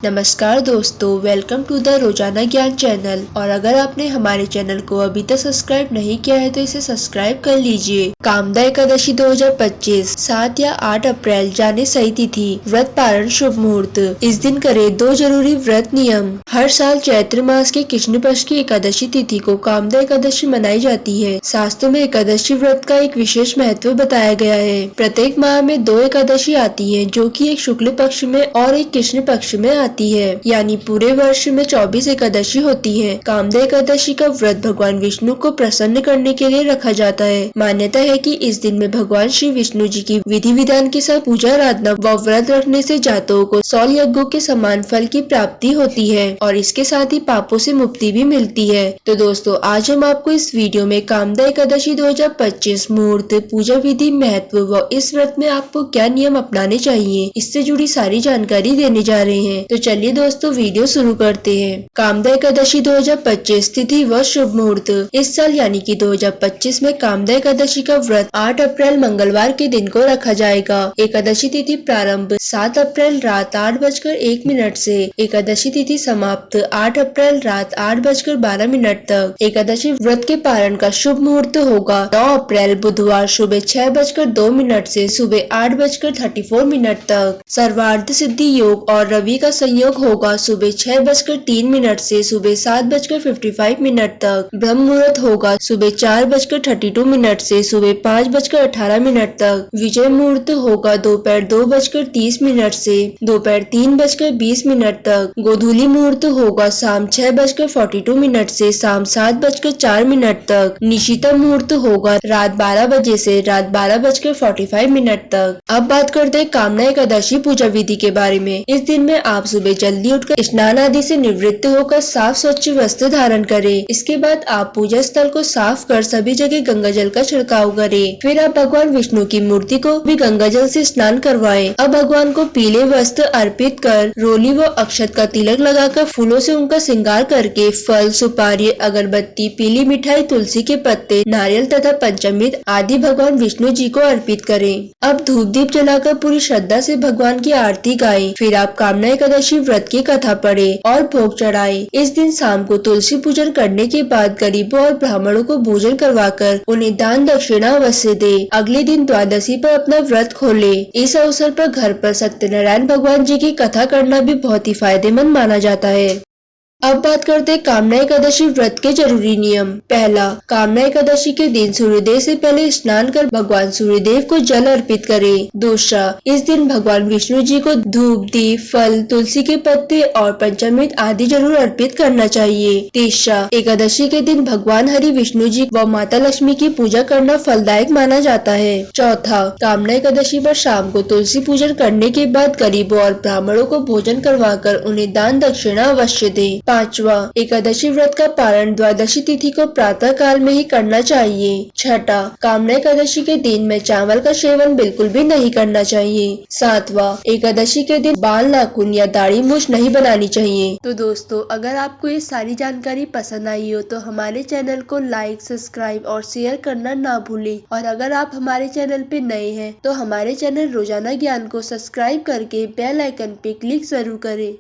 नमस्कार दोस्तों, welcome to the रोजाना ज्ञान चैनल। और अगर आपने हमारे चैनल को अभी तक सब्सक्राइब नहीं किया है तो इसे सब्सक्राइब कर लीजिए। कामदा एकादशी 2025 7 या 8 अप्रैल जाने सही तिथि। व्रत पारण शुभ मुहूर्त। इस दिन करे 2 जरूरी व्रत नियम। हर साल चैत्र मास के कृष्ण पक्ष की एकादशी तिथि को कामदा एकादशी मनाई जाती है। शास्त्रों में एकादशी व्रत का एक विशेष महत्व बताया गया है। प्रत्येक माह में 2 एकादशी आती है, जो कि एक शुक्ल पक्ष में और एक कृष्ण पक्ष में आती है, यानी पूरे वर्ष में 24 एकादशी होती है। कामदा एकादशी का व्रत भगवान विष्णु को प्रसन्न करने के लिए रखा जाता है। मान्यता है कि इस दिन में भगवान श्री विष्णु जी की विधि विधान के साथ पूजा आराधना व व्रत रखने से जातकों को 100 यज्ञों के समान फल की प्राप्ति होती है और इसके साथ ही पापों से मुक्ति भी मिलती है। तो दोस्तों, आज हम आपको इस वीडियो में कामदा एकादशी 2025 मुहूर्त, पूजा विधि, महत्व व इस व्रत में आपको क्या नियम अपनाने चाहिए, इससे जुड़ी सारी जानकारी देने जा रहे हैं। तो चलिए दोस्तों, वीडियो शुरू करते हैं। कामदा एकादशी 2025 तिथि व शुभ मुहूर्त। इस साल यानी कि 2025 में कामदा एकादशी का व्रत 8 अप्रैल मंगलवार के दिन को रखा जाएगा। एकादशी तिथि प्रारंभ 7 अप्रैल रात 8:01 से। एकादशी तिथि समाप्त 8 अप्रैल रात 8:12 तक। एकादशी व्रत के पारण का शुभ मुहूर्त होगा 9 अप्रैल बुधवार सुबह 6:02 से सुबह 8:34 तक। सर्वार्थ सिद्धि योग और रवि का संयोग होगा सुबह 6:03 से सुबह 7:55 तक। ब्रह्म मुहूर्त होगा सुबह 4:32 से सुबह 5:18 तक। विजय मुहूर्त होगा दोपहर 2:30 से दोपहर 3:20 तक। गोधूली मुहूर्त होगा शाम 6:42 से शाम 7:04 तक। निशिता मुहूर्त होगा रात 12 बजे से रात 12:45 तक। अब बात करते हैं कामदा एकादशी पूजा विधि के बारे में। इस दिन में आप सुबह जल्दी उठकर स्नान आदि से निवृत्त होकर साफ स्वच्छ वस्त्र धारण करें। इसके बाद आप पूजा स्थल को साफ कर सभी जगह गंगा जल का छिड़काव करें। फिर आप भगवान विष्णु की मूर्ति को भी गंगा जल से स्नान करवाएं। अब भगवान को पीले वस्त्र अर्पित कर रोली व अक्षत का तिलक लगाकर फूलों से उनका श्रृंगार करके फल, सुपारी, अगरबत्ती, पीली मिठाई, तुलसी के पत्ते, नारियल तथा पंचामृत आदि भगवान विष्णु जी को अर्पित करें। अब धूप दीप जलाकर पूरी श्रद्धा से भगवान की आरती गाएं। फिर आप कामदा एकादशी व्रत की कथा पढ़े और भोग चढ़ाए। इस दिन शाम को तुलसी पूजन करने के बाद गरीबों और ब्राह्मणों को भोजन करवाकर उन्हें दान दक्षिणा अवश्य दे। अगले दिन द्वादशी पर अपना व्रत खोले। इस अवसर पर घर पर सत्यनारायण भगवान जी की कथा करना भी बहुत ही फायदेमंद माना जाता है। अब बात करते हैं कामदा एकादशी व्रत के जरूरी नियम। पहला, कामदा एकादशी के दिन सूर्योदय से पहले स्नान कर भगवान सूर्यदेव को जल अर्पित करें। दूसरा, इस दिन भगवान विष्णु जी को धूप, दीप, फल, तुलसी के पत्ते और पंचामृत आदि जरूर अर्पित करना चाहिए। तीसरा, एकादशी के दिन भगवान हरि विष्णु जी व माता लक्ष्मी की पूजा करना फलदायक माना जाता है। चौथा, कामदा एकादशी पर शाम को तुलसी पूजन करने के बाद गरीबों और ब्राह्मणों को भोजन करवाकर उन्हें दान दक्षिणा अवश्य दे। पांचवा, एकादशी व्रत का पारण द्वादशी तिथि को प्रातः काल में ही करना चाहिए। छठा, कामदा एकादशी के दिन में चावल का सेवन बिल्कुल भी नहीं करना चाहिए। सातवां, एकादशी के दिन बाल, नाखून या दाढ़ी मूछ नहीं बनानी चाहिए। तो दोस्तों, अगर आपको ये सारी जानकारी पसंद आई हो तो हमारे चैनल को लाइक, सब्सक्राइब और शेयर करना ना भूलें। और अगर आप हमारे चैनल पे नए हैं तो हमारे चैनल रोजाना ज्ञान को सब्सक्राइब करके बेल आइकन पे क्लिक जरूर करें।